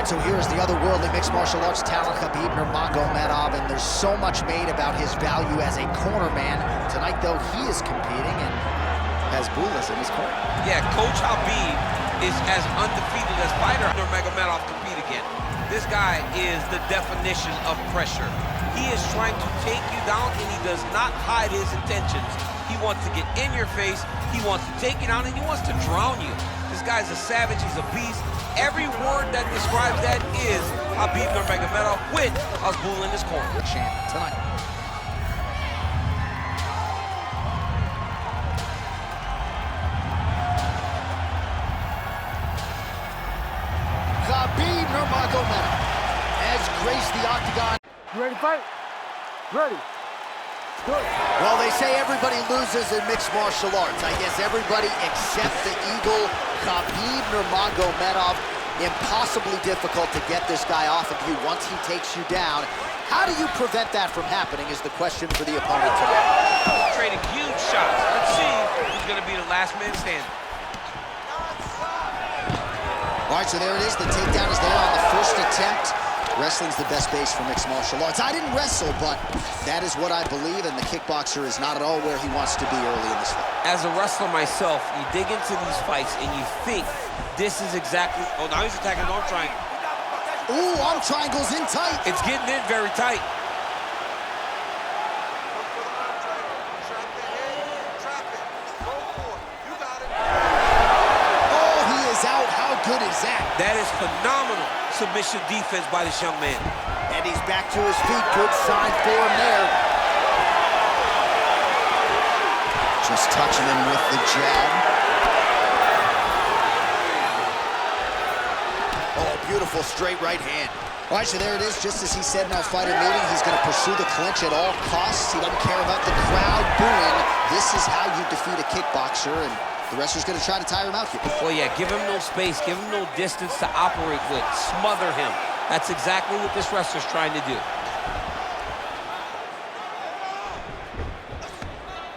right, so here's the otherworldly mixed martial arts talent, Khabib Nurmagomedov, and there's so much made about his value as a corner man. Tonight, though, he is competing and has Bulas in his corner. Yeah, Coach Habib is as undefeated as fighter Nurmagomedov compete again. This guy is the definition of pressure. He is trying to take you down, and he does not hide his intentions. He wants to get in your face, he wants to take you down, and he wants to drown you. This guy's a savage, he's a beast. Every word that describes that is Khabib Nurmagomedov with Azbul in his corner. Champ tonight. Khabib Nurmagomedov has graced the octagon. You ready to fight? Ready. Good. Well, they say everybody loses in mixed martial arts. I guess everybody except the Eagle, Khabib Nurmagomedov. Impossibly difficult to get this guy off of you once he takes you down. How do you prevent that from happening is the question for the opponent today. Trading huge shots. Let's see who's going to be the last man standing. All right, so there it is. The takedown is there on the first attempt. Wrestling's the best base for mixed martial arts. I didn't wrestle, but that is what I believe, and the kickboxer is not at all where he wants to be early in this fight. As a wrestler myself, you dig into these fights and you think this is exactly... Oh, now he's attacking arm triangle. Ooh, arm triangle's in tight. It's getting in very tight. Oh, he is out. How good is that? That is phenomenal submission defense by this young man. And he's back to his feet. Good sign for him there. Just touching him with the jab. Oh, beautiful straight right hand. All right, so there it is. Just as he said in our fighter meeting, he's going to pursue the clinch at all costs. He doesn't care about the crowd booing. This is how you defeat a kickboxer, and the wrestler's going to try to tire him out here. Well, yeah, give him no space, give him no distance to operate with, smother him. That's exactly what this wrestler's trying to do.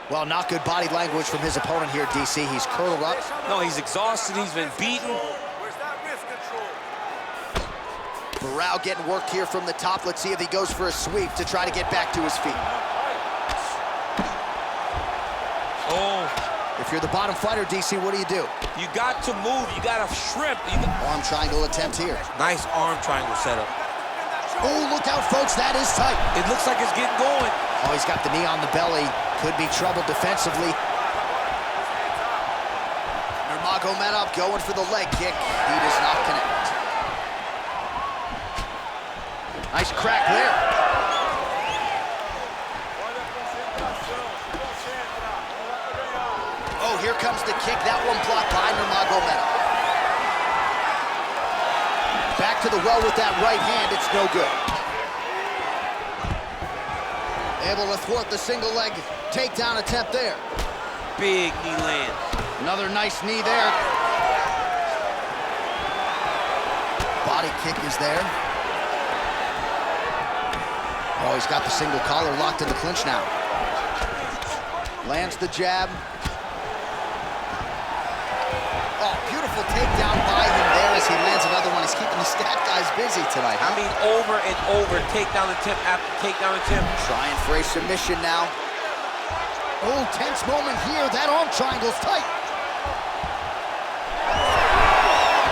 Well, not good body language from his opponent here, DC. He's curled up. No, he's exhausted, he's been beaten. Barao getting worked here from the top. Let's see if he goes for a sweep to try to get back to his feet. Oh. If you're the bottom fighter, DC, what do? You got to move, you got to shrimp. Arm triangle attempt here. Nice arm triangle setup. Oh, look out, folks, that is tight. It looks like it's getting going. Oh, he's got the knee on the belly. Could be trouble defensively. Nurmagomedov going for the leg kick. He does not connect. Nice crack there. Oh, here comes the kick. That one blocked by Nurmagomedov. Back to the well with that right hand. It's no good. Able to thwart the single leg takedown attempt there. Big knee land. Another nice knee there. Body kick is there. Oh, he's got the single collar locked in the clinch now. Lands the jab. Oh, beautiful takedown by him there as he lands another one. He's keeping the stat guys busy tonight. I mean, over and over, takedown attempt after takedown attempt. Trying for a submission now. Oh, tense moment here. That arm triangle's tight.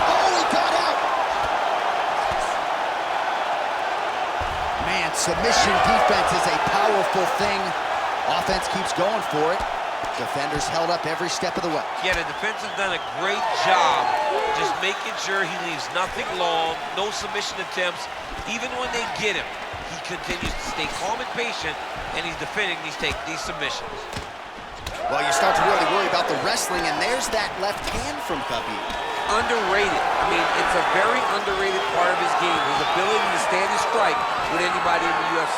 Oh, he got out. Man, submission defense is a powerful thing. Offense keeps going for it. Defenders held up every step of the way. Yeah, the defense has done a great job just making sure he leaves nothing long, no submission attempts. Even when they get him, he continues to stay calm and patient, and he's defending these submissions. Well, you start to really worry about the wrestling, and there's that left hand from Khabib. Underrated. I mean, it's a very underrated part of his game, his ability to stand and strike with anybody in the UFC.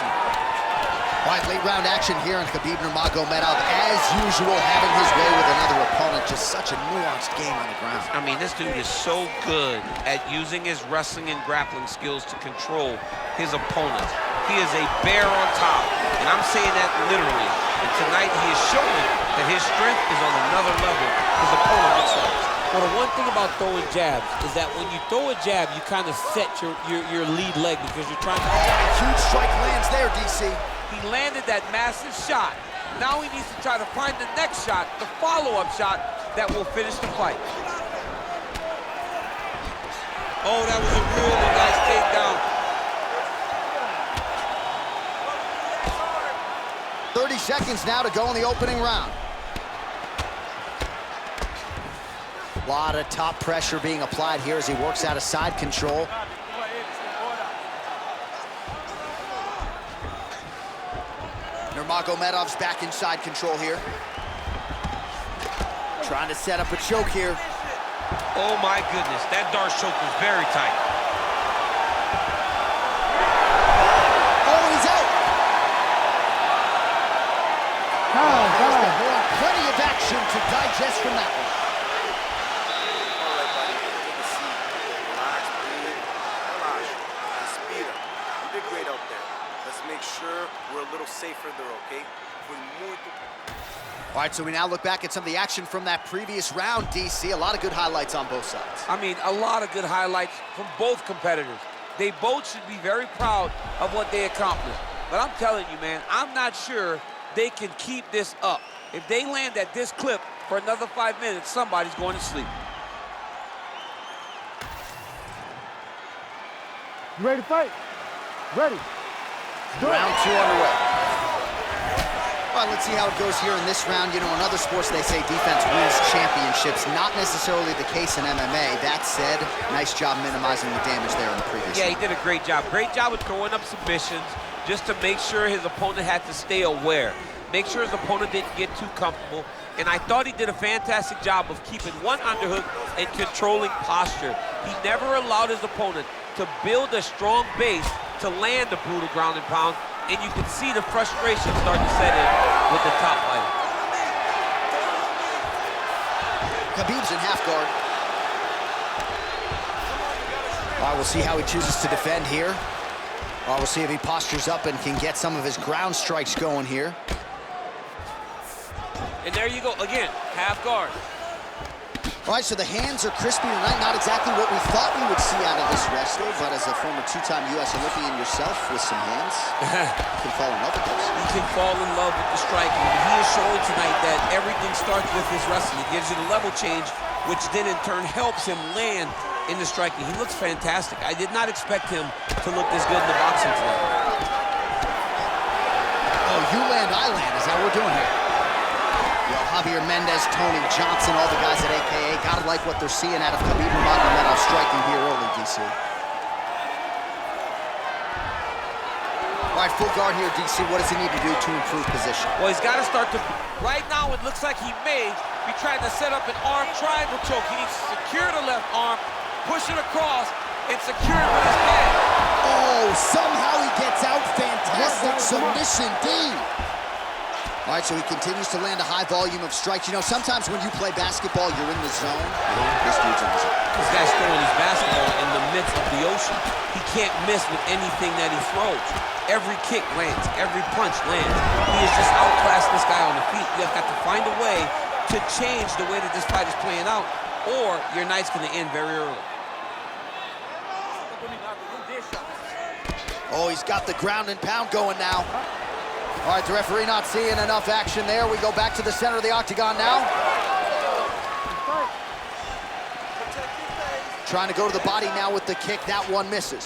All right, late round action here on Khabib Nurmagomedov, as usual, having his way with another opponent. Just such a nuanced game on the ground. I mean, this dude is so good at using his wrestling and grappling skills to control his opponent. He is a bear on top, and I'm saying that literally. And tonight, he is showing that his strength is on another level. His opponent looks like. Well, the one thing about throwing jabs is that when you throw a jab, you kind of set your lead leg because you're trying to... A huge strike lands there, DC. He landed that massive shot. Now he needs to try to find the next shot, the follow-up shot that will finish the fight. Oh, that was a really nice takedown. 30 seconds now to go in the opening round. A lot of top pressure being applied here as he works out of side control. Nurmagomedov's back in side control here. Trying to set up a choke here. Oh my goodness, that Dart choke was very tight. Oh, he's out! Plenty of action to digest from that one. All right, buddy. Take a seat. Relax, breathe. Relax. Respira. You did great out there. Let's make sure we're a little safer there, okay? All right, so we now look back at some of the action from that previous round, DC. A lot of good highlights on both sides. I mean, a lot of good highlights from both competitors. They both should be very proud of what they accomplished. But I'm telling you, man, I'm not sure they can keep this up. If they land at this clip for another 5 minutes, somebody's going to sleep. You ready to fight? Ready. Round 2 underway. All right, let's see how it goes here in this round. You know, in other sports, they say defense wins championships. Not necessarily the case in MMA. That said, nice job minimizing the damage there in the previous round. He did a great job. Great job with throwing up submissions just to make sure his opponent had to stay aware. Make sure his opponent didn't get too comfortable. And I thought he did a fantastic job of keeping one underhook and controlling posture. He never allowed his opponent to build a strong base to land the brutal ground and pound. And you can see the frustration starting to set in with the top fighter. Khabib's in half guard. All right, we'll see how he chooses to defend here. All right, we'll see if he postures up and can get some of his ground strikes going here. And there you go, again, half guard. All right, so the hands are crispy tonight. Not exactly what we thought we would see out of this wrestler, but as a former two-time U.S. Olympian yourself with some hands, you can fall in love with those. He can fall in love with the striking. He is showing tonight that everything starts with his wrestling. It gives you the level change, which then in turn helps him land in the striking. He looks fantastic. I did not expect him to look this good in the boxing tonight. Oh, you land, I land. Is that what we're doing here? Yo, Javier Mendez, Tony Johnson, all the guys at AKA. Gotta like what they're seeing out of Khabib Nurmagomedov striking here early, DC. All right, full guard here, DC. What does he need to do to improve position? Well, he's got to start to... Right now, it looks like he may be trying to set up an arm triangle choke. He needs to secure the left arm, push it across, and secure it with his head. Oh, somehow he gets out. Fantastic submission, D. All right, so he continues to land a high volume of strikes. You know, sometimes when you play basketball, you're in the zone. This dude's in the zone. This guy's throwing his basketball in the midst of the ocean. He can't miss with anything that he throws. Every kick lands, every punch lands. He has just outclassed this guy on the feet. You have got to find a way to change the way that this fight is playing out, or your night's going to end very early. Oh, he's got the ground and pound going now. All right, the referee not seeing enough action there. We go back to the center of the octagon now. Trying to go to the body now with the kick. That one misses.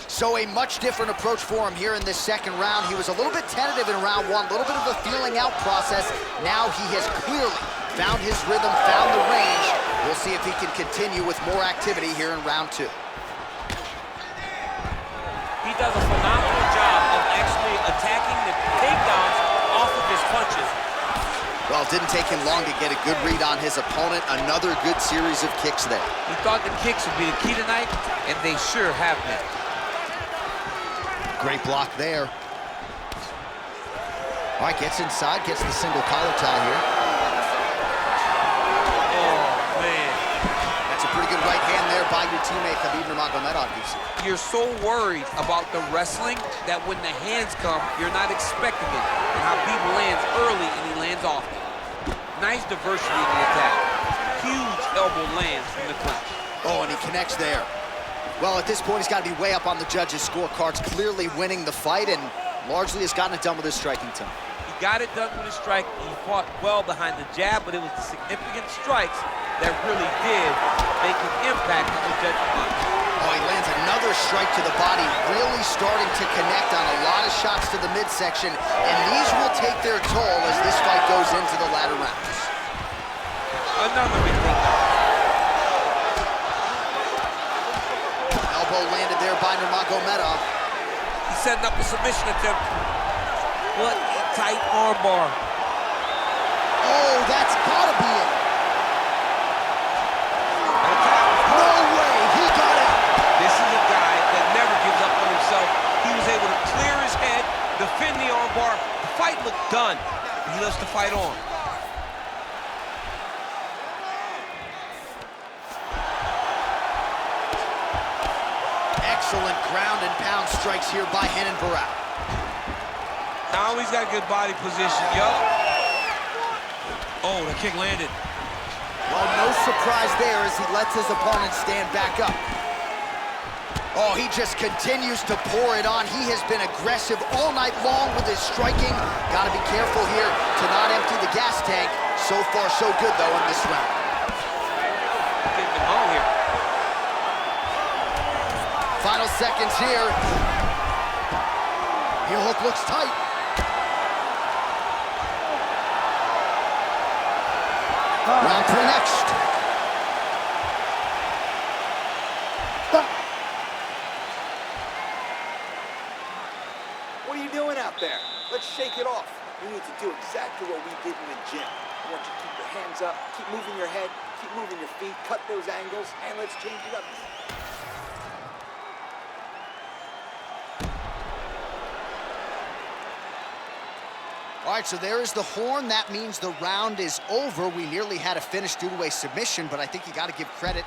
So a much different approach for him here in this second round. He was a little bit tentative in round one, a little bit of a feeling out process. Now he has clearly found his rhythm, found the range. We'll see if he can continue with more activity here in round 2. He does a phenomenal job of actually attacking the takedowns off of his punches. Well, it didn't take him long to get a good read on his opponent. Another good series of kicks there. He thought the kicks would be the key tonight, and they sure have been. Great block there. All right, gets inside, gets the single collar tie here. Oh, man. That's a pretty good right hand there by your teammate, Khabib Nurmagomedov. You're so worried about the wrestling that when the hands come, you're not expecting it. And Khabib lands early and he lands often. Nice diversity in the attack. Huge elbow lands from the clinch. Oh, and he connects there. Well, at this point, he's got to be way up on the judges' scorecards, clearly winning the fight, and largely has gotten it done with his striking time. He got it done with his strike. He fought well behind the jab, but it was the significant strikes that really did make an impact on the judges' mind. Oh, he lands another strike to the body, really starting to connect on a lot of shots to the midsection, and these will take their toll as this fight goes into the latter rounds. Another big takedown. Elbow landed there by Nurmagomedov. He's setting up a submission attempt. What a tight armbar. Oh, that's gotta be it. No way, he got it. This is a guy that never gives up on himself. He was able to clear his head, defend the armbar. The fight looked done. He loves to fight on. Excellent ground and pound strikes here by Renan Barao. Now he's got good body position, yo. Oh, the kick landed. Well, no surprise there as he lets his opponent stand back up. Oh, he just continues to pour it on. He has been aggressive all night long with his striking. Got to be careful here to not empty the gas tank. So far, so good, though, in this round. Getting him home here. Final seconds here. Heel hook looks tight. Round 3 next. What are you doing out there? Let's shake it off. We need to do exactly what we did in the gym. I want you to keep your hands up, keep moving your head, keep moving your feet, cut those angles, and let's change it up. All right, so there is the horn. That means the round is over. We nearly had a finish due to a submission, but I think you got to give credit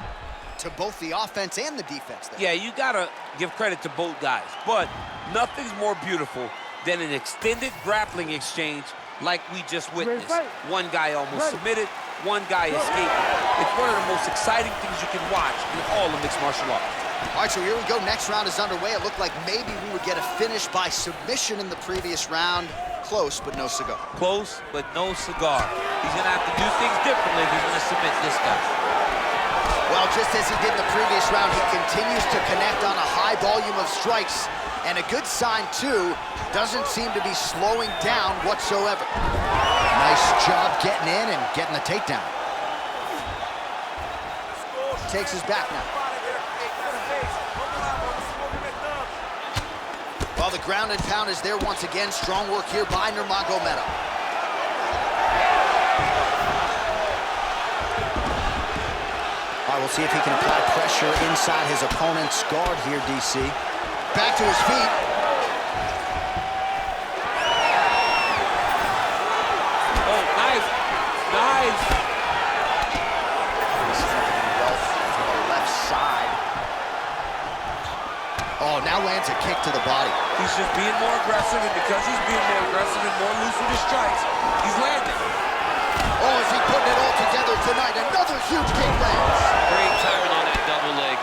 to both the offense and the defense there. Yeah, you got to give credit to both guys, but nothing's more beautiful than an extended grappling exchange like we just witnessed. One guy almost submitted, one guy escaped. It's one of the most exciting things you can watch in all of mixed martial arts. All right, so here we go. Next round is underway. It looked like maybe we would get a finish by submission in the previous round. Close, but no cigar. Close, but no cigar. He's going to have to do things differently if he's going to submit this guy. Well, just as he did in the previous round, he continues to connect on a high volume of strikes. And a good sign, too, doesn't seem to be slowing down whatsoever. Nice job getting in and getting the takedown. Takes his back now. Well, the ground and pound is there once again. Strong work here by Nurmagomedov. All right, we'll see if he can apply pressure inside his opponent's guard here, DC. Back to his feet. Oh, nice. Nice. Well, to the left side. Oh, now lands a kick to the body. He's just being more aggressive, and because he's being more aggressive and more loose with his strikes, he's landing. Oh, is he putting it all together tonight? Another huge kick lands. Great timing on that double leg.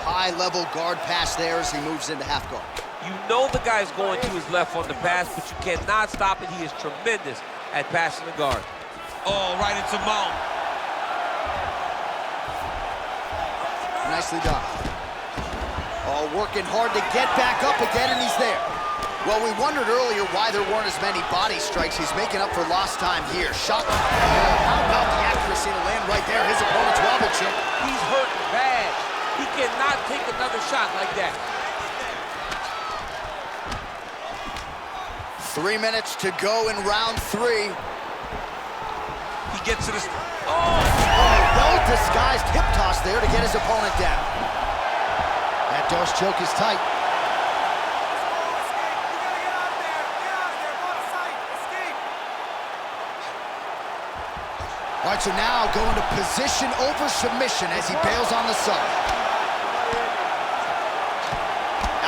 High-level guard pass there as he moves into half guard. You know the guy's going to his left on the pass, but you cannot stop it. He is tremendous at passing the guard. Oh, right into mount. Nicely done. Oh, working hard to get back up again, and he's there. Well, we wondered earlier why there weren't as many body strikes. He's making up for lost time here. Shot. Oh, how about the accuracy to land right there? His opponent's wobble chip. He's hurt bad. He cannot take another shot like that. 3 minutes to go in round 3. He gets to the... Oh, well-disguised hip toss there to get his opponent down. That Doss choke is tight. All right, so now going to position over submission as he bails on the sub.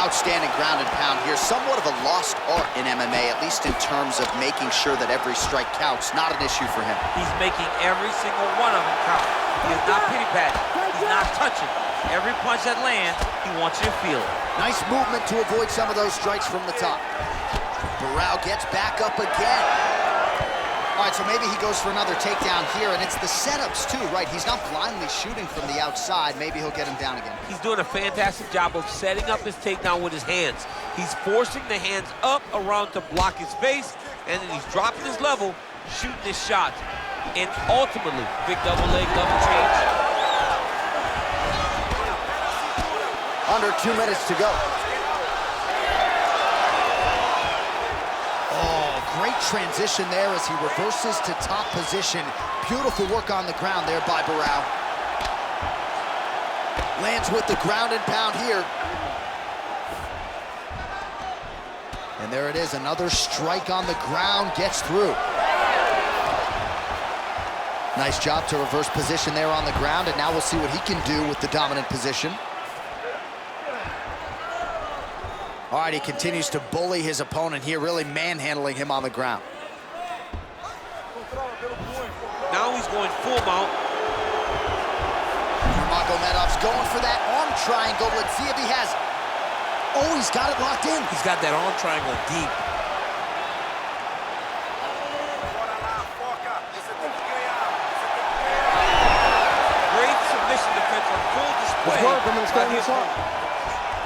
Outstanding ground and pound here. Somewhat of a lost art in MMA, at least in terms of making sure that every strike counts. Not an issue for him. He's making every single one of them count. He is not pity-patting. He's not touching. Every punch that lands, he wants you to feel it. Nice movement to avoid some of those strikes from the top. Barao gets back up again. All right, so maybe he goes for another takedown here, and it's the setups too, right? He's not blindly shooting from the outside. Maybe he'll get him down again. He's doing a fantastic job of setting up his takedown with his hands. He's forcing the hands up around to block his face, and then he's dropping his level, shooting his shots. And ultimately, big double leg, double change. Under 2 minutes to go. Great transition there as he reverses to top position. Beautiful work on the ground there by Barao. Lands with the ground and pound here. And there it is, another strike on the ground, gets through. Nice job to reverse position there on the ground, and now we'll see what he can do with the dominant position. All right, he continues to bully his opponent here, really manhandling him on the ground. Now he's going full mount. Nurmagomedov's going for that arm triangle. Let's see if he has it. Oh, he's got it locked in. He's got that arm triangle deep. Great submission defense on full display.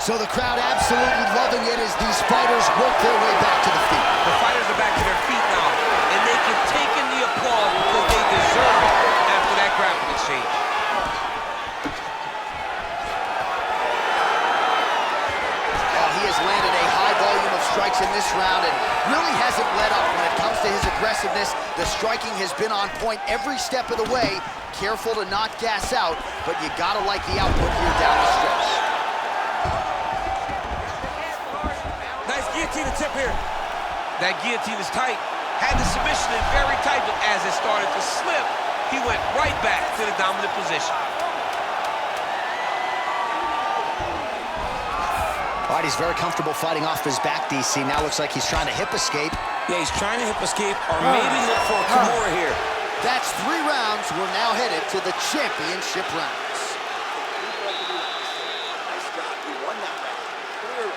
So the crowd absolutely loving it as these fighters work their way back to the feet. The fighters are back to their feet now, and they can take in the applause because they deserve it after that grappling exchange. Oh, he has landed a high volume of strikes in this round and really hasn't let up when it comes to his aggressiveness. The striking has been on point every step of the way. Careful to not gas out, but you gotta like the output here down the stretch. Guillotine tip here. That guillotine is tight. Had the submission in very tight, but as it started to slip, he went right back to the dominant position. All right, he's very comfortable fighting off his back, DC. Now looks like he's trying to hip escape. Yeah, he's trying to hip escape or maybe look for a Kimura here. That's 3 rounds. We're now headed to the championship rounds. Nice job. You won that round. Clearly.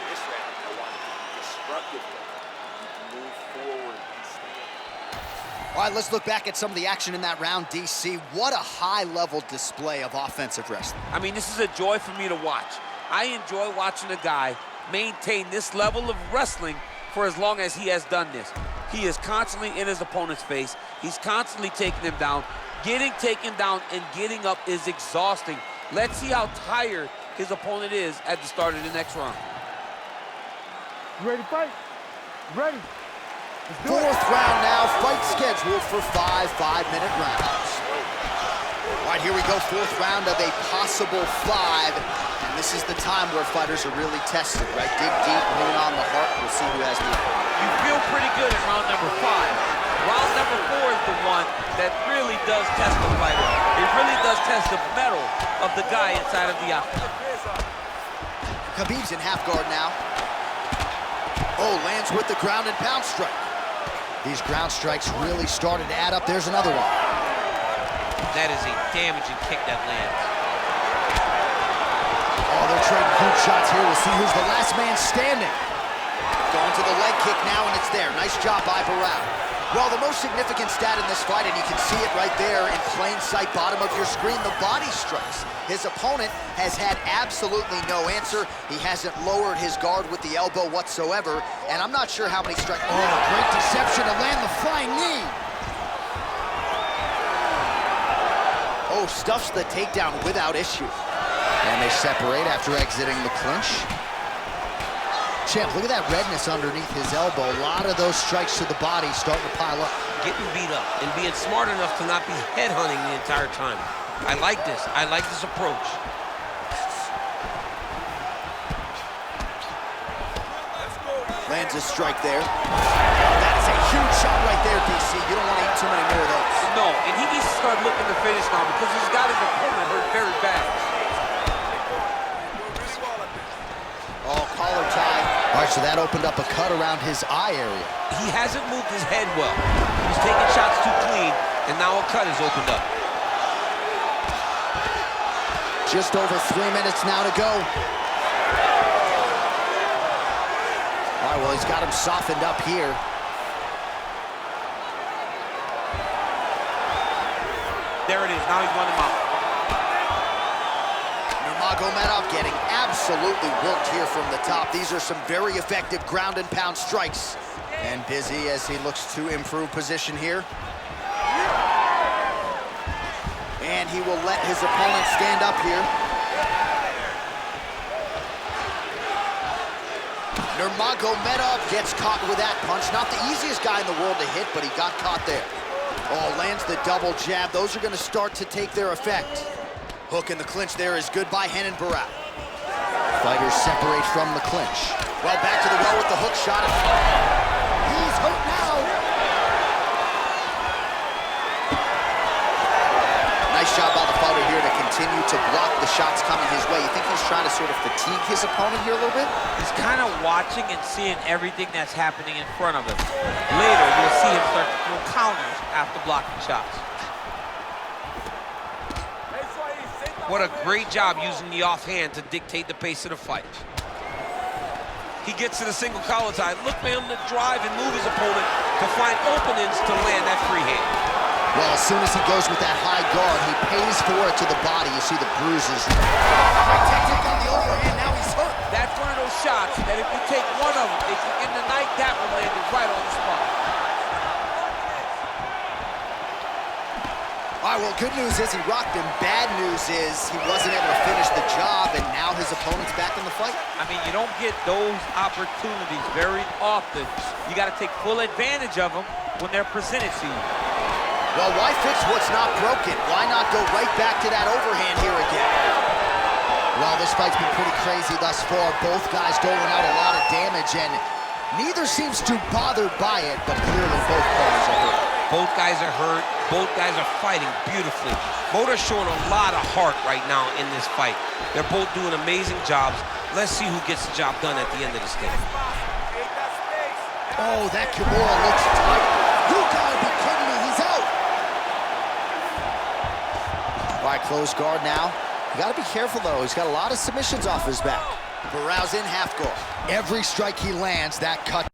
This round, I want destructive. Move forward and stay. All right, let's look back at some of the action in that round, DC. What a high-level display of offensive wrestling. I mean, this is a joy for me to watch. I enjoy watching a guy maintain this level of wrestling for as long as he has done this. He is constantly in his opponent's face. He's constantly taking him down. Getting taken down and getting up is exhausting. Let's see how tired his opponent is at the start of the next round. You ready to fight? You ready? Let's do it. 4th round now, fight scheduled for 5 5-minute rounds. All right, here we go, 4th round of a possible 5. And this is the time where fighters are really tested, right? Dig deep, lean on the heart. We'll see who has the upper. You feel pretty good in round number 5. Round number 4 is the one that really does test the fighter. It really does test the mettle of the guy inside of the octagon. Khabib's in half guard now. Oh, lands with the ground and pound strike. These ground strikes really started to add up. There's another one. That is a damaging kick that lands. Oh, they're trading huge shots here. We'll see who's the last man standing. Going to the leg kick now, and it's there. Nice job by Barao. Well, the most significant stat in this fight, and you can see it right there in plain sight, bottom of your screen, the body strikes. His opponent has had absolutely no answer. He hasn't lowered his guard with the elbow whatsoever, and I'm not sure how many strikes. Oh, great deception to land the flying knee. Oh, stuffs the takedown without issue. And they separate after exiting the clinch. Champ, look at that redness underneath his elbow. A lot of those strikes to the body starting to pile up. Getting beat up and being smart enough to not be headhunting the entire time. I like this. I like this approach. Lands a strike there. That is a huge shot right there, DC. You don't want to eat too many more of those. No, and he needs to start looking to finish now because he's got his opponent hurt very bad. Oh, So that opened up a cut around his eye area. He hasn't moved his head well. He's taking shots too clean, and now a cut has opened up. Just over 3 minutes now to go. All right, well, he's got him softened up here. There it is. Now he's won him out. Nurmagomedov getting absolutely worked here from the top. These are some very effective ground and pound strikes. And busy as he looks to improve position here. And he will let his opponent stand up here. Nurmagomedov gets caught with that punch. Not the easiest guy in the world to hit, but he got caught there. Oh, lands the double jab. Those are going to start to take their effect. Hook in the clinch there is good by Renan Barao. Fighters separate from the clinch. Well, back to the well with the hook shot. He's hurt now. Nice job by the fighter here to continue to block the shots coming his way. You think he's trying to sort of fatigue his opponent here a little bit? He's kind of watching and seeing everything that's happening in front of him. Later, you'll see him start to throw counters after blocking shots. What a great job using the offhand to dictate the pace of the fight. He gets to the single collar tie. Look for him to drive and move his opponent to find openings to land that free hand. Well, as soon as he goes with that high guard, he pays for it to the body. You see the bruises. Great technique on the overhand. Now he's hurt. That's one of those shots that if you take one of them, if you end the night, that one landed right on the spot. All right, well, good news is he rocked him. Bad news is he wasn't able to finish the job, and now his opponent's back in the fight. I mean, you don't get those opportunities very often. You got to take full advantage of them when they're presented to you. Well, why fix what's not broken? Why not go right back to that overhand here again? Well, this fight's been pretty crazy thus far. Both guys doling out a lot of damage, and neither seems too bothered by it, but clearly both parties are hurt. Both guys are hurt. Both guys are fighting beautifully. Both are showing a lot of heart right now in this fight. They're both doing amazing jobs. Let's see who gets the job done at the end of this game. Oh, that Kimura looks tight. You gotta be kidding me, he's out. All right, close guard now. You gotta be careful though, he's got a lot of submissions off his back. Barao's in half guard. Every strike he lands, that cut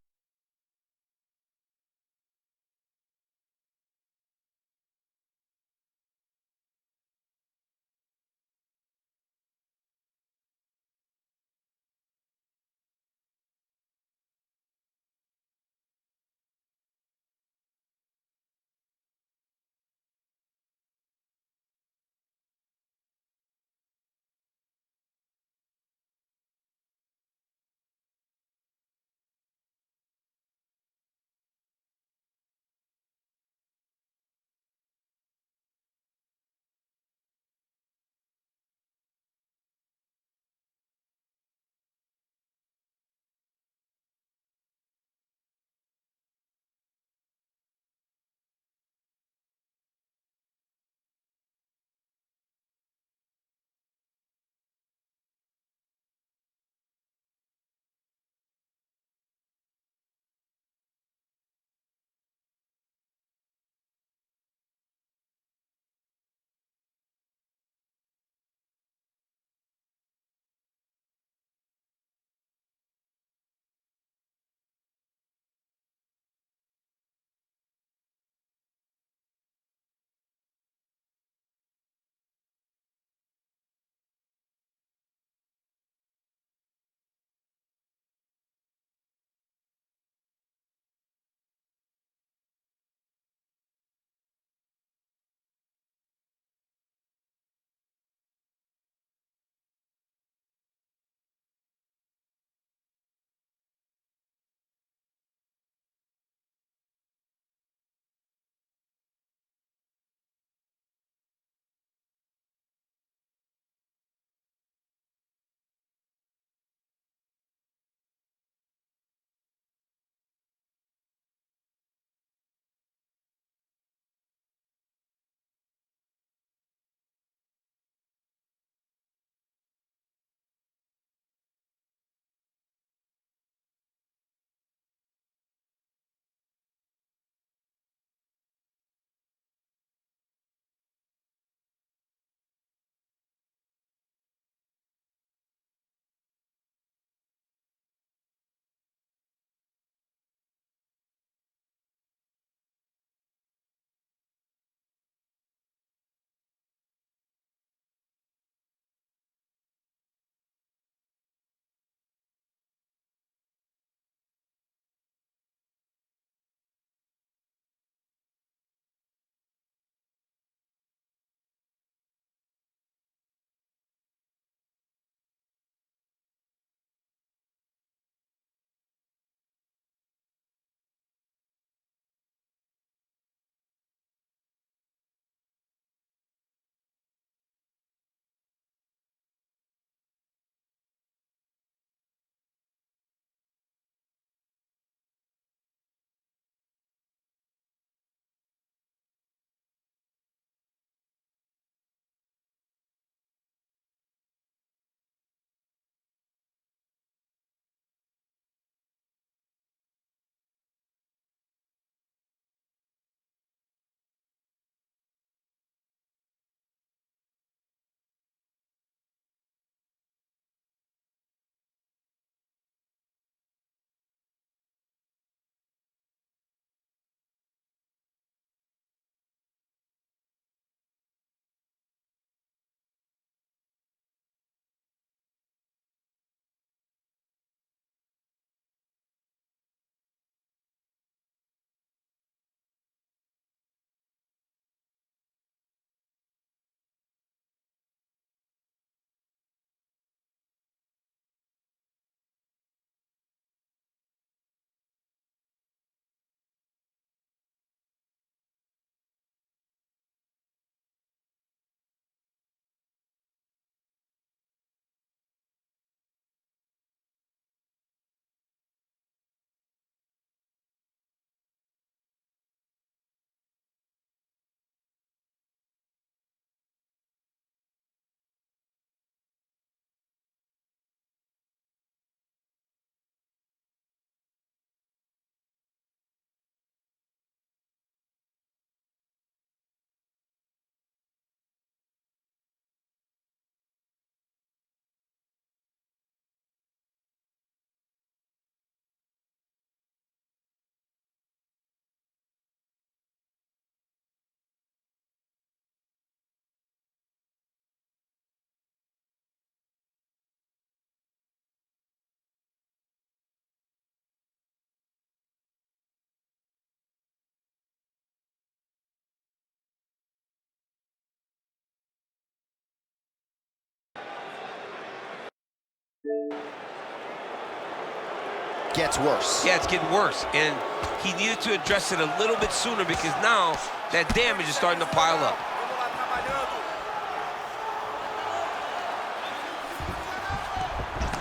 Gets worse. Yeah, it's getting worse, and he needed to address it a little bit sooner because now that damage is starting to pile up.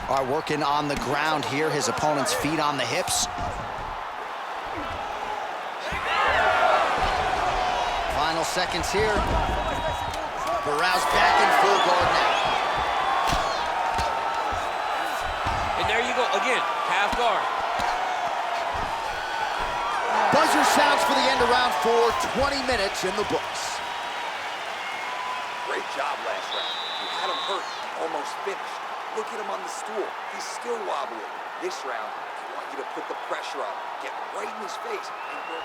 All right, working on the ground here. His opponent's feet on the hips. Final seconds here. Barao's back in full guard now. And there you go, again, half guard. Buzzer sounds for the end of round 4, 20 minutes in the books. Great job last round. You had him hurt, almost finished. Look at him on the stool. He's still wobbling. This round, I want you to put the pressure on him. Get right in his face and go.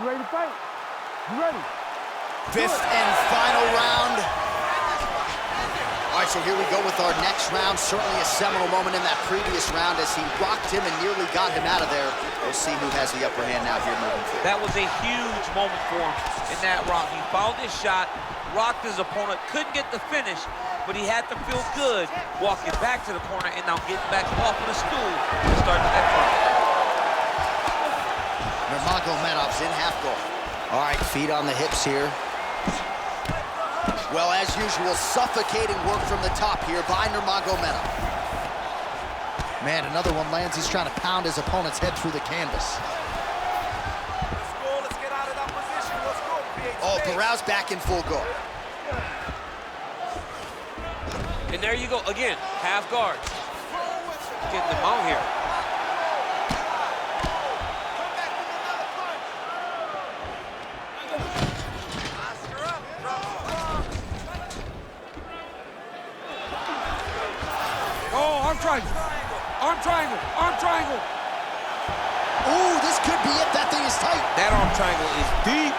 You ready to fight? You ready? Fifth and final round. All right, so here we go with our next round. Certainly a seminal moment in that previous round as he rocked him and nearly got him out of there. We'll see who has the upper hand now here moving forward. That was a huge moment for him in that round. He found his shot, rocked his opponent, couldn't get the finish, but he had to feel good walking back to the corner and now getting back off of the stool and starting that fight. Nurmagomedov's in half guard. All right, feet on the hips here. Well, as usual, suffocating work from the top here by Nurmagomedov. Man, another one lands. He's trying to pound his opponent's head through the canvas. Let's go. Let's get out of that position. Let's go. Oh, Barao's back in full guard. And there you go, again, half guard. Getting them out here. Arm triangle. Arm triangle. Arm triangle. Ooh, this could be it. That thing is tight. That arm triangle is deep.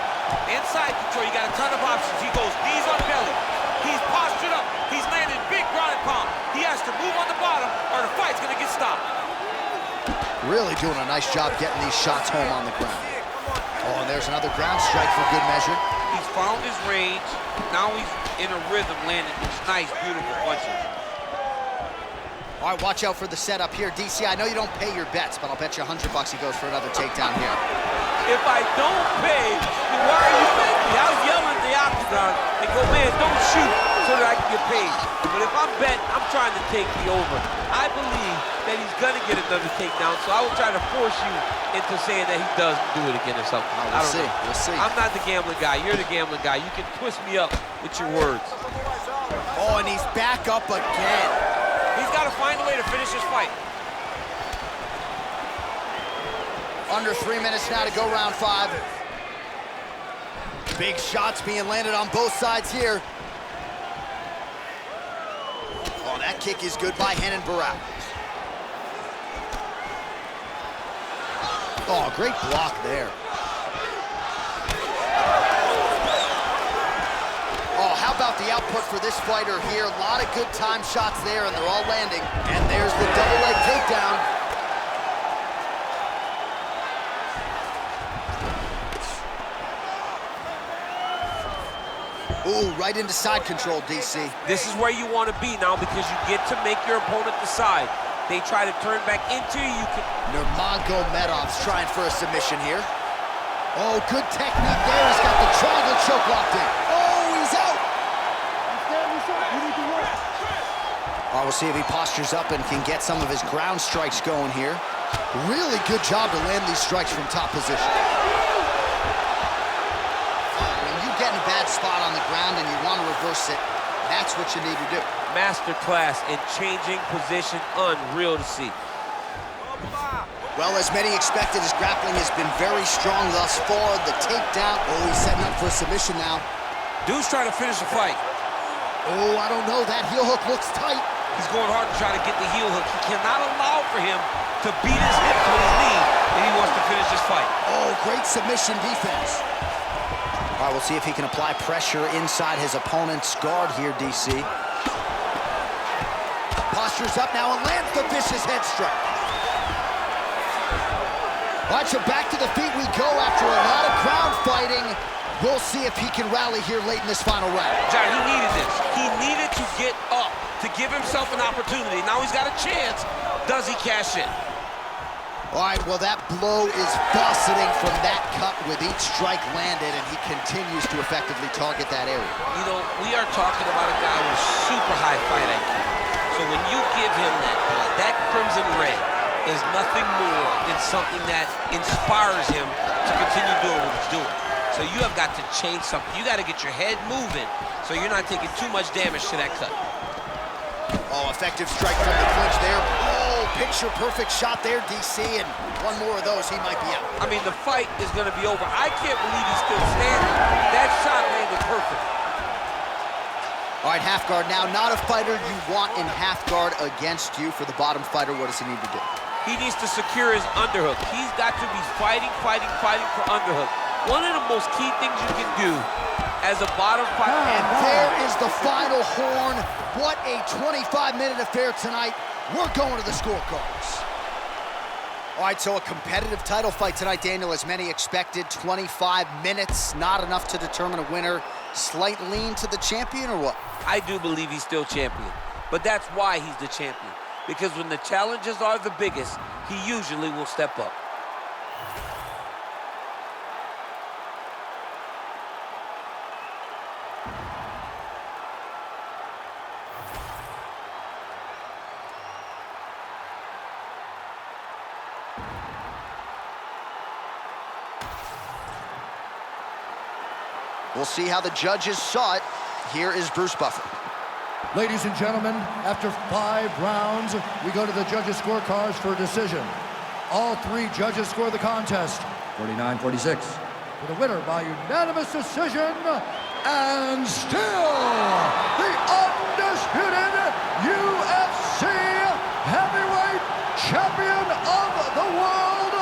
Inside control, you got a ton of options. He goes knees on belly. He's postured up. He's landing big ground and pound. He has to move on the bottom or the fight's gonna get stopped. Really doing a nice job getting these shots home on the ground. Oh, and there's another ground strike for good measure. He's found his range. Now he's in a rhythm landing these nice, beautiful punches. All right, watch out for the setup here. DC, I know you don't pay your bets, but I'll bet you $100 he goes for another takedown here. If I don't pay, then why are you betting me? I was yelling at the octagon and go, man, don't shoot so that I can get paid. But if I'm betting, I'm trying to take the over. I believe that he's gonna get another takedown, so I will try to force you into saying that he doesn't do it again or something. We'll see. We'll see. I'm not the gambling guy. You're the gambling guy. You can twist me up with your words. Oh, and he's back up again. He's got to find a way to finish his fight. Under 3 minutes now to go round 5. Big shots being landed on both sides here. Oh, that kick is good by Renan Barao. Oh, great block there. Oh, how about the output for this fighter here? A lot of good time shots there, and they're all landing. And there's the double leg takedown. Ooh, right into side control, DC. This is where you want to be now because you get to make your opponent decide. They try to turn back into you. Nurmagomedov's trying for a submission here. Oh, good technique there. He's got the triangle choke locked in. Oh, he's out. All right, we'll see if he postures up and can get some of his ground strikes going here. Really good job to land these strikes from top position. When you get in a bad spot on the ground and you want to reverse it, that's what you need to do. Masterclass in changing position, unreal to see. Well, as many expected, his grappling has been very strong thus far. The takedown. Oh, he's setting up for a submission now. Dude's trying to finish the fight. Oh, I don't know. That heel hook looks tight. He's going hard to try to get the heel hook. He cannot allow for him to beat his hip with his knee if he wants to finish this fight. Oh, great submission defense. All right, we'll see if he can apply pressure inside his opponent's guard here, DC. Postures up now and lands the vicious head strike. All right, so back to the feet we go after a lot of ground fighting. We'll see if he can rally here late in this final round. John, he needed this. He needed to get up to give himself an opportunity. Now he's got a chance. Does he cash in? All right, well, that blow is buffeting from that cut with each strike landed, and he continues to effectively target that area. You know, we are talking about a guy with super high fight IQ. So when you give him that blood, that crimson red is nothing more than something that inspires him to continue doing what he's doing. So you have got to change something. You got to get your head moving so you're not taking too much damage to that cut. Oh, effective strike from the clinch there. Oh, picture-perfect shot there, DC, and one more of those, he might be out. I mean, the fight is going to be over. I can't believe he's still standing. That shot landed perfect. All right, half guard now. Not a fighter you want in half guard against you. For the bottom fighter, what does he need to do? He needs to secure his underhook. He's got to be fighting for underhook. One of the most key things you can do as a bottom fighter. And there is the final horn. What a 25-minute affair tonight. We're going to the scorecards. All right, so a competitive title fight tonight, Daniel, as many expected. 25 minutes, not enough to determine a winner. Slight lean to the champion, or what? I do believe he's still champion, but that's why he's the champion. Because when the challenges are the biggest, he usually will step up. We'll see how the judges saw it. Here is Bruce Buffer. Ladies and gentlemen, after 5 rounds, we go to the judges' scorecards for a decision. All 3 judges score the contest 49-46. For the winner by unanimous decision, and still the undisputed UFC heavyweight champion of the world,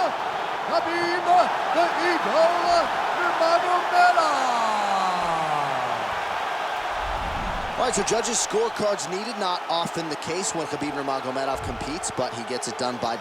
Khabib the Eagle Nurmagomedov. All right, so judges' scorecards needed. Not often the case when Khabib Nurmagomedov competes, but he gets it done by